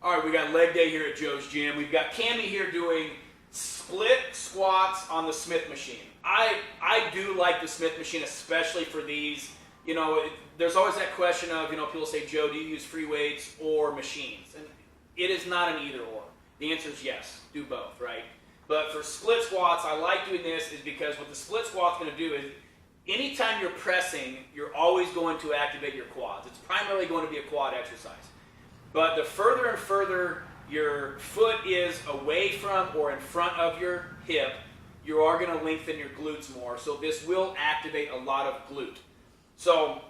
All right, we got leg day here at Joe's Gym. We've got Cami here doing split squats on the Smith machine. I do like the Smith machine, especially for these. You know, there's always that question of, people say, Joe, do you use free weights or machines? And it is not an either or. The answer is yes, do both, right? But for split squats, I like doing this is because what the split squat's going to do is anytime you're pressing, you're always going to activate your quads. It's primarily going to be a quad exercise. But the further and further your foot is away from or in front of your hip, you are going to lengthen your glutes more. So this will activate a lot of glute. So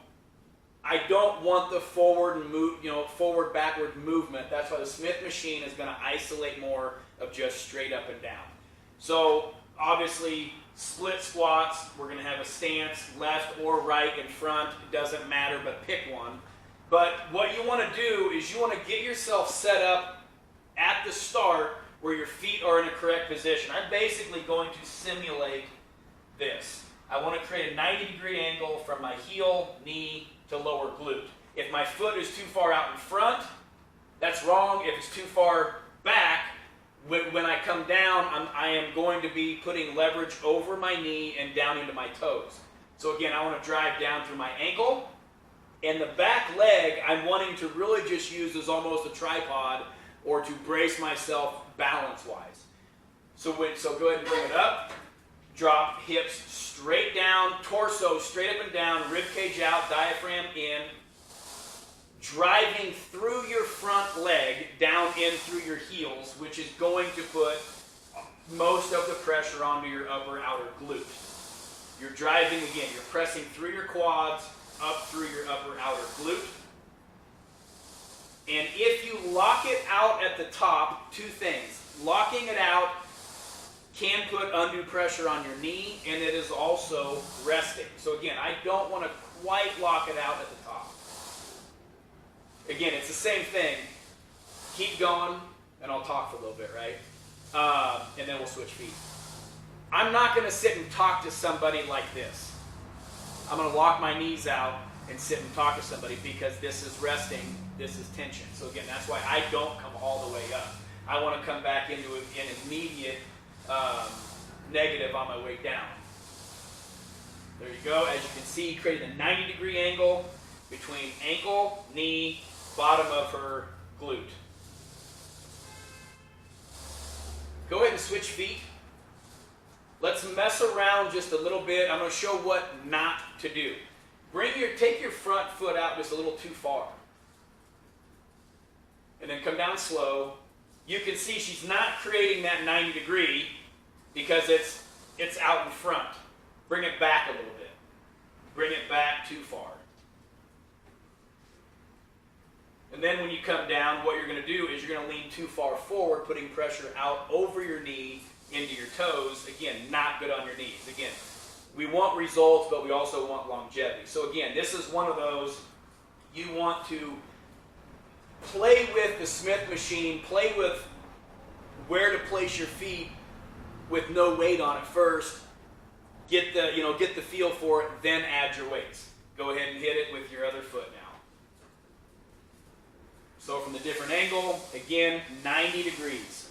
I don't want the forward backward movement. That's why the Smith machine is going to isolate more of just straight up and down. So obviously split squats, we're going to have a stance left or right in front. It doesn't matter, but pick one. But what you want to do is you want to get yourself set up at the start where your feet are in a correct position. I'm basically going to simulate this. I want to create a 90-degree angle from my heel, knee, to lower glute. If my foot is too far out in front, that's wrong. If it's too far back, when I come down, I am going to be putting leverage over my knee and down into my toes. So again, I want to drive down through my ankle. And the back leg, I'm wanting to really just use as almost a tripod or to brace myself balance-wise. So go ahead and bring it up. Drop hips straight down, torso straight up and down, rib cage out, diaphragm in. Driving through your front leg down in through your heels, which is going to put most of the pressure onto your upper outer glute. You're driving again, you're pressing through your quads, up through your upper outer glute. And if you lock it out at the top, two things. Locking it out can put undue pressure on your knee, and it is also resting. So again, I don't want to quite lock it out at the top. Again, it's the same thing. Keep going, and I'll talk for a little bit, right? And then we'll switch feet. I'm not going to sit and talk to somebody like this. I'm going to lock my knees out and sit and talk to somebody because this is resting, this is tension. So again, that's why I don't come all the way up. I want to come back into an immediate negative on my way down. There you go. As you can see, creating a 90-degree angle between ankle, knee, bottom of her glute. Go ahead and switch feet. Let's mess around just a little bit. I'm going to show what not to do. Take your front foot out just a little too far. And then come down slow. You can see she's not creating that 90 degree because it's out in front. Bring it back a little bit. Bring it back too far. And then when you come down, what you're going to do is you're going to lean too far forward, putting pressure out over your knee into your toes. Again, not good on your knees. Again, we want results, but we also want longevity. So again, this is one of those you want to play with the Smith machine, play with where to place your feet with no weight on it first. Get the feel for it, then add your weights. Go ahead and hit it with your other foot now. So from the different angle, again, 90 degrees.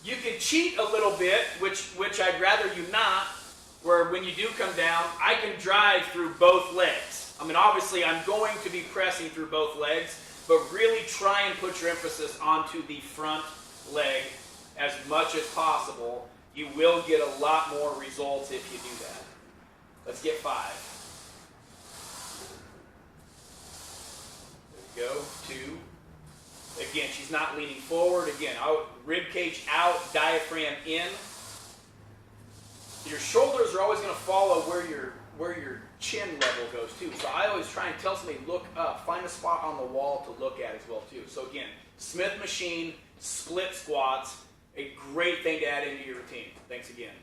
You can cheat a little bit, which I'd rather you not, where when you do come down, I can drive through both legs. I mean, obviously, I'm going to be pressing through both legs, but really try and put your emphasis onto the front leg as much as possible. You will get a lot more results if you do that. Let's get 5. There we go. 2. Again, she's not leaning forward. Again, rib cage out, diaphragm in. Your shoulders are always going to follow where your chin level goes too. So I always try and tell somebody, look up. Find a spot on the wall to look at as well too. So again, Smith machine, split squats, a great thing to add into your routine. Thanks again.